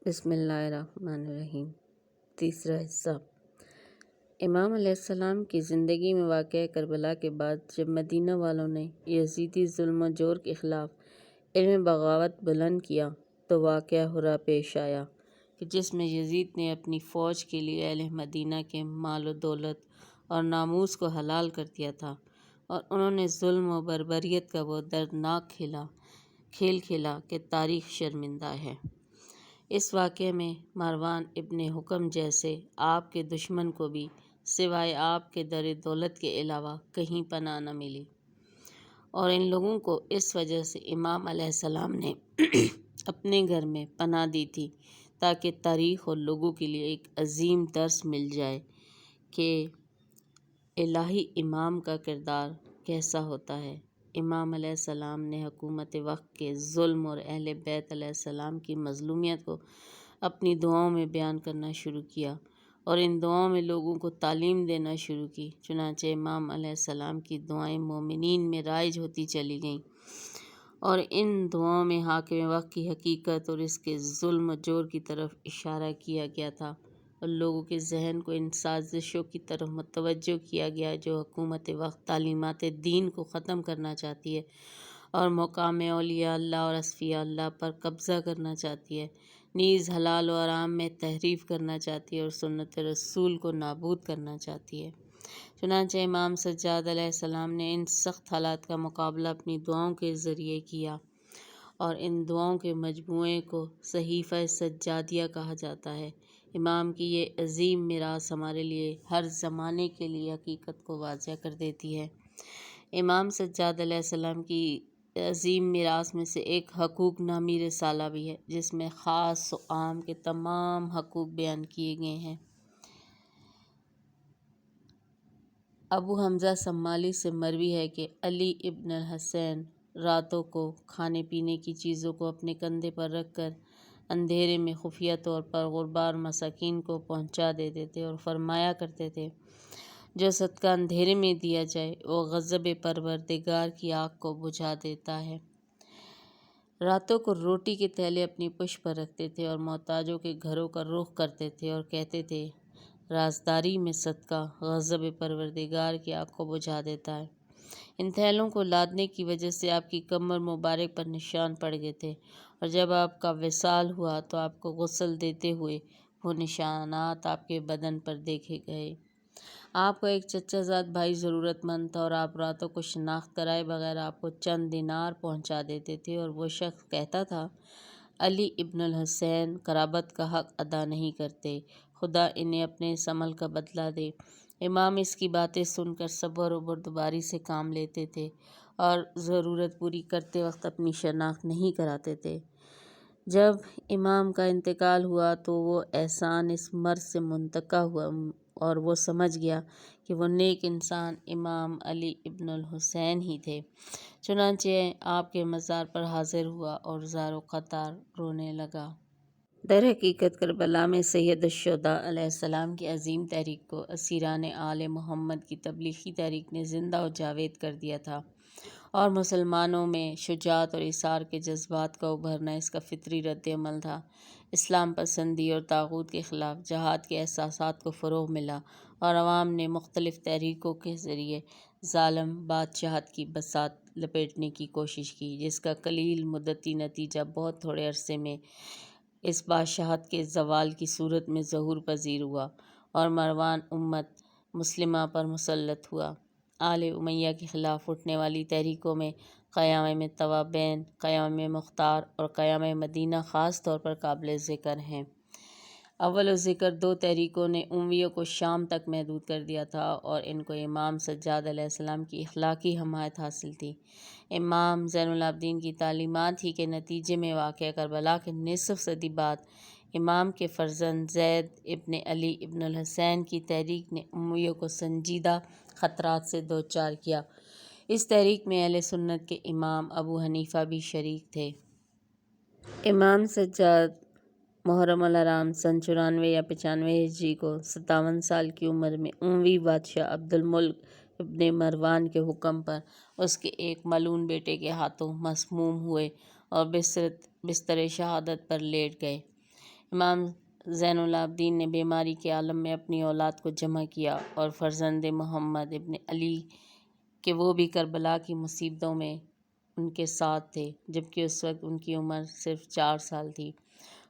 بسم اللہ الرحمن الرحیم۔ تیسرا حصہ۔ امام علیہ السلام کی زندگی میں واقعہ کربلا کے بعد جب مدینہ والوں نے یزیدی ظلم و جور کے خلاف علم بغاوت بلند کیا تو واقعہ ہرا پیش آیا کہ جس میں یزید نے اپنی فوج کے لیے اہل مدینہ کے مال و دولت اور ناموس کو حلال کر دیا تھا، اور انہوں نے ظلم و بربریت کا وہ دردناک کھیل کھیلا کہ تاریخ شرمندہ ہے۔ اس واقعے میں مروان ابن حکم جیسے آپ کے دشمن کو بھی سوائے آپ کے در دولت کے علاوہ کہیں پناہ نہ ملی، اور ان لوگوں کو اس وجہ سے امام علیہ السلام نے اپنے گھر میں پناہ دی تھی تاکہ تاریخ اور لوگوں کے لیے ایک عظیم درس مل جائے کہ الہی امام کا کردار کیسا ہوتا ہے۔ امام علیہ السلام نے حکومت وقت کے ظلم اور اہل بیت علیہ السلام کی مظلومیت کو اپنی دعاؤں میں بیان کرنا شروع کیا، اور ان دعاؤں میں لوگوں کو تعلیم دینا شروع کی۔ چنانچہ امام علیہ السلام کی دعائیں مومنین میں رائج ہوتی چلی گئیں، اور ان دعاؤں میں حاکم وقت کی حقیقت اور اس کے ظلم و جور کی طرف اشارہ کیا گیا تھا، اور لوگوں کے ذہن کو ان سازشوں کی طرف متوجہ کیا گیا جو حکومت وقت تعلیمات دین کو ختم کرنا چاہتی ہے اور مقام اولیاء اللہ اور اصفیاء اللہ پر قبضہ کرنا چاہتی ہے، نیز حلال و حرام میں تحریف کرنا چاہتی ہے اور سنت رسول کو نابود کرنا چاہتی ہے۔ چنانچہ امام سجاد علیہ السلام نے ان سخت حالات کا مقابلہ اپنی دعاؤں کے ذریعے کیا، اور ان دعاؤں کے مجموعے کو صحیفہ سجادیہ کہا جاتا ہے۔ امام کی یہ عظیم میراث ہمارے لیے ہر زمانے کے لیے حقیقت کو واضح کر دیتی ہے۔ امام سجاد علیہ السلام کی عظیم میراث میں سے ایک حقوق نامی رسالہ بھی ہے، جس میں خاص و عام کے تمام حقوق بیان کیے گئے ہیں۔ ابو حمزہ سمالی سے مروی ہے کہ علی ابن الحسین راتوں کو کھانے پینے کی چیزوں کو اپنے کندھے پر رکھ کر اندھیرے میں خفیہ طور پر غربا اور مساکین کو پہنچا دیتے تھے، اور فرمایا کرتے تھے جو صدقہ اندھیرے میں دیا جائے وہ غضب پروردگار کی آگ کو بجھا دیتا ہے۔ راتوں کو روٹی کے تھیلے اپنی پشت پر رکھتے تھے اور محتاجوں کے گھروں کا رخ کرتے تھے اور کہتے تھے رازداری میں صدقہ غضب پروردگار کی آگ کو بجھا دیتا ہے۔ ان تھیلوں کو لادنے کی وجہ سے آپ کی کمر مبارک پر نشان پڑ گئے تھے، اور جب آپ کا وصال ہوا تو آپ کو غسل دیتے ہوئے وہ نشانات آپ کے بدن پر دیکھے گئے۔ آپ کا ایک چچا زاد بھائی ضرورت مند تھا، اور آپ راتوں کو شناخت کرائے بغیر آپ کو چند دینار پہنچا دیتے تھے، اور وہ شخص کہتا تھا علی ابن الحسین قرابت کا حق ادا نہیں کرتے، خدا انہیں اپنے اس عمل کا بدلہ دے۔ امام اس کی باتیں سن کر صبر و بردباری سے کام لیتے تھے، اور ضرورت پوری کرتے وقت اپنی شناخت نہیں کراتے تھے۔ جب امام کا انتقال ہوا تو وہ احسان اس مرض سے منتقل ہوا، اور وہ سمجھ گیا کہ وہ نیک انسان امام علی ابن الحسین ہی تھے۔ چنانچہ آپ کے مزار پر حاضر ہوا اور زار و قطار رونے لگا۔ در حقیقت کربلا میں سید الشہداء علیہ السلام کی عظیم تحریک کو اسیران آل محمد کی تبلیغی تحریک نے زندہ و جاوید کر دیا تھا، اور مسلمانوں میں شجاعت اور ایثار کے جذبات کا ابھرنا اس کا فطری رد عمل تھا۔ اسلام پسندی اور طاغوت کے خلاف جہاد کے احساسات کو فروغ ملا، اور عوام نے مختلف تحریکوں کے ذریعے ظالم بادشاہت کی بساط لپیٹنے کی کوشش کی، جس کا قلیل مدتی نتیجہ بہت تھوڑے عرصے میں اس بادشاہت کے زوال کی صورت میں ظہور پذیر ہوا، اور مروان امت مسلمہ پر مسلط ہوا۔ آل امیہ کے خلاف اٹھنے والی تحریکوں میں قیام توابین، قیام مختار اور قیام مدینہ خاص طور پر قابل ذکر ہیں۔ اول ذکر دو تحریکوں نے امویوں کو شام تک محدود کر دیا تھا، اور ان کو امام سجاد علیہ السلام کی اخلاقی حمایت حاصل تھی۔ امام زین العابدین کی تعلیمات ہی کے نتیجے میں واقعہ کربلا کے نصف صدی بعد امام کے فرزند زید ابن علی ابن الحسین کی تحریک نے امویوں کو سنجیدہ خطرات سے دوچار کیا۔ اس تحریک میں اہل سنت کے امام ابو حنیفہ بھی شریک تھے۔ امام سجاد محرم الحرام سن 94 یا 95 ہجری کو 57 سال کی عمر میں اموی بادشاہ عبد الملک ابن مروان کے حکم پر اس کے ایک ملعون بیٹے کے ہاتھوں مسموم ہوئے اور بستر شہادت پر لیٹ گئے۔ امام زین العابدین نے بیماری کے عالم میں اپنی اولاد کو جمع کیا اور فرزند محمد ابن علی کہ وہ بھی کربلا کی مصیبتوں میں ان کے ساتھ تھے، جبکہ اس وقت ان کی عمر صرف 4 سال تھی،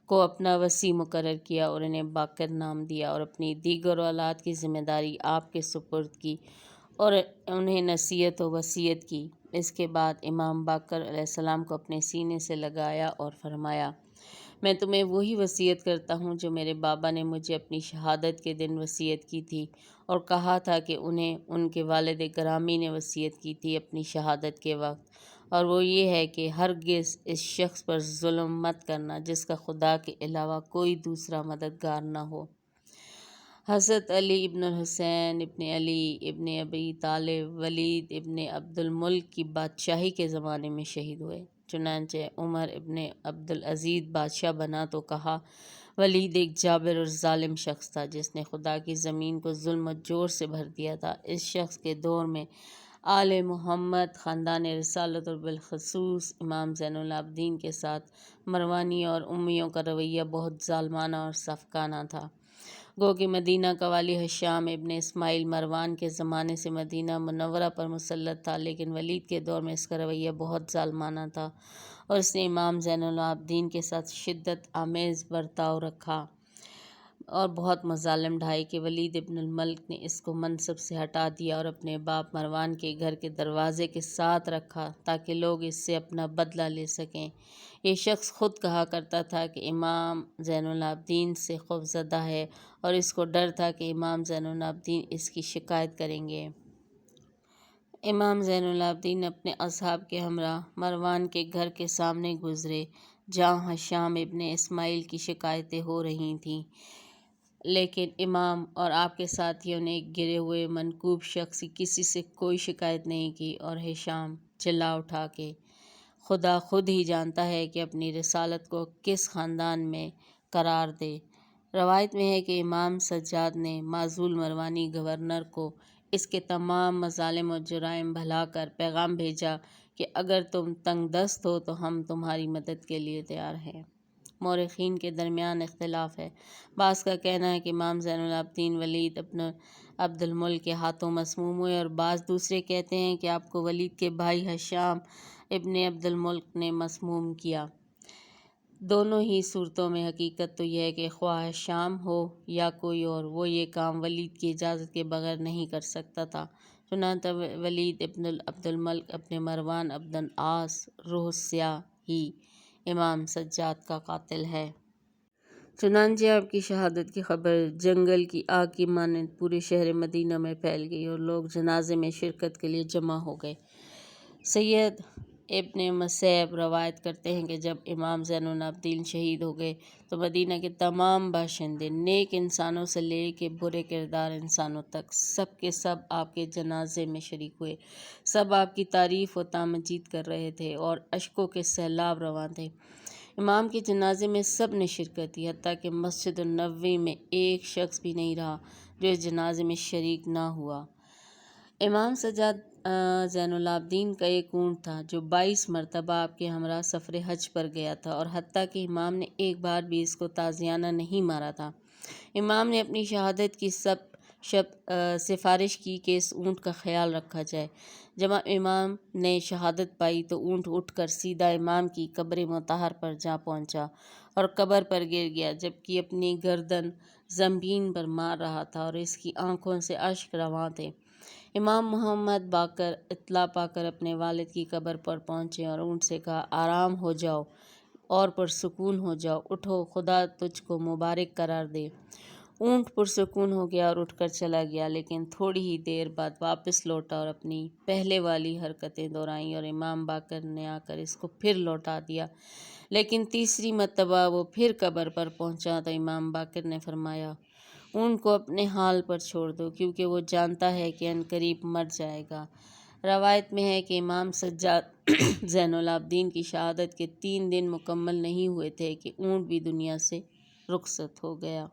کو اپنا وصی مقرر کیا اور انہیں باقر نام دیا اور اپنی دیگر اولاد کی ذمہ داری آپ کے سپرد کی اور انہیں نصیحت و وصیت کی۔ اس کے بعد امام باقر علیہ السلام کو اپنے سینے سے لگایا اور فرمایا، میں تمہیں وہی وصیت کرتا ہوں جو میرے بابا نے مجھے اپنی شہادت کے دن وصیت کی تھی اور کہا تھا کہ انہیں ان کے والد گرامی نے وصیت کی تھی اپنی شہادت کے وقت، اور وہ یہ ہے کہ ہرگز اس شخص پر ظلم مت کرنا جس کا خدا کے علاوہ کوئی دوسرا مددگار نہ ہو۔ حضرت علی ابن الحسین ابن علی ابن ابی طالب ولید ابن عبد الملک کی بادشاہی کے زمانے میں شہید ہوئے۔ چنانچہ عمر ابن عبدالعزیز بادشاہ بنا تو کہا، ولید ایک جابر اور ظالم شخص تھا جس نے خدا کی زمین کو ظلم و جور سے بھر دیا تھا۔ اس شخص کے دور میں آل محمد، خاندان رسالت اور بالخصوص امام زین العابدین کے ساتھ مروانی اور امیوں کا رویہ بہت ظالمانہ اور صفقانہ تھا۔ گو کہ مدینہ کا والی ہشام ابن اسماعیل مروان کے زمانے سے مدینہ منورہ پر مسلط تھا، لیکن ولید کے دور میں اس کا رویہ بہت ظالمانہ تھا اور اس نے امام زین العابدین کے ساتھ شدت آمیز برتاؤ رکھا اور بہت مظالم ڈھائے کہ ولید ابن الملک نے اس کو منصب سے ہٹا دیا اور اپنے باپ مروان کے گھر کے دروازے کے ساتھ رکھا تاکہ لوگ اس سے اپنا بدلہ لے سکیں۔ یہ شخص خود کہا کرتا تھا کہ امام زین العابدین سے خوفزدہ ہے اور اس کو ڈر تھا کہ امام زین العابدین اس کی شکایت کریں گے۔ امام زین العابدین اپنے اصحاب کے ہمراہ مروان کے گھر کے سامنے گزرے جہاں ہشام ابن اسماعیل کی شکایتیں ہو رہی تھیں، لیکن امام اور آپ کے ساتھیوں نے ایک گرے ہوئے منکوب شخص کی کسی سے کوئی شکایت نہیں کی اور ہشام چلا اٹھا کہ خدا خود ہی جانتا ہے کہ اپنی رسالت کو کس خاندان میں قرار دے۔ روایت میں ہے کہ امام سجاد نے معزول مروانی گورنر کو اس کے تمام مظالم و جرائم بھلا کر پیغام بھیجا کہ اگر تم تنگ دست ہو تو ہم تمہاری مدد کے لیے تیار ہیں۔ مورخین کے درمیان اختلاف ہے، بعض کا کہنا ہے کہ امام زین العابدین ولید ابن عبد الملک کے ہاتھوں مسموم ہوئے اور بعض دوسرے کہتے ہیں کہ آپ کو ولید کے بھائی ہشام ابن عبد الملک نے مسموم کیا۔ دونوں ہی صورتوں میں حقیقت تو یہ ہے کہ خواہ ہشام ہو یا کوئی اور، وہ یہ کام ولید کی اجازت کے بغیر نہیں کر سکتا تھا۔ چنانچہ ولید ابن عبد الملک ابن مروان ابن العاص روح سیاہ ہی امام سجاد کا قاتل ہے۔ چنانچہ آپ کی شہادت کی خبر جنگل کی آگ کی مانند پورے شہر مدینہ میں پھیل گئی اور لوگ جنازے میں شرکت کے لیے جمع ہو گئے۔ سید ابن مسیب روایت کرتے ہیں کہ جب امام زین العابدین شہید ہو گئے تو مدینہ کے تمام باشندے، نیک انسانوں سے لے کے برے کردار انسانوں تک، سب کے سب آپ کے جنازے میں شریک ہوئے۔ سب آپ کی تعریف و تمجید کر رہے تھے اور اشکوں کے سیلاب رواں تھے۔ امام کے جنازے میں سب نے شرکت کی، حتیٰ کہ مسجد النبوی میں ایک شخص بھی نہیں رہا جو اس جنازے میں شریک نہ ہوا۔ امام سجاد زین العابدین کا ایک اونٹ تھا جو 22 مرتبہ آپ کے ہمراہ سفر حج پر گیا تھا اور حتیٰ کہ امام نے ایک بار بھی اس کو تازیانہ نہیں مارا تھا۔ امام نے اپنی شہادت کی سفارش کی کہ اس اونٹ کا خیال رکھا جائے۔ جب امام نے شہادت پائی تو اونٹ اٹھ کر سیدھا امام کی قبر مطہر پر جا پہنچا اور قبر پر گر گیا، جبکہ اپنی گردن زمین پر مار رہا تھا اور اس کی آنکھوں سے اشک رواں تھے۔ امام محمد باقر اطلاع پا کر اپنے والد کی قبر پر پہنچے اور اونٹ سے کہا، آرام ہو جاؤ اور پرسکون ہو جاؤ، اٹھو، خدا تجھ کو مبارک قرار دے۔ اونٹ پرسکون ہو گیا اور اٹھ کر چلا گیا، لیکن تھوڑی ہی دیر بعد واپس لوٹا اور اپنی پہلے والی حرکتیں دہرائیں اور امام باقر نے آ کر اس کو پھر لوٹا دیا، لیکن تیسری مرتبہ وہ پھر قبر پر پہنچا تو امام باقر نے فرمایا، اونٹ کو اپنے حال پر چھوڑ دو کیونکہ وہ جانتا ہے کہ عنقریب مر جائے گا۔ روایت میں ہے کہ امام سجاد زین العابدین کی شہادت کے 3 دن مکمل نہیں ہوئے تھے کہ اونٹ بھی دنیا سے رخصت ہو گیا۔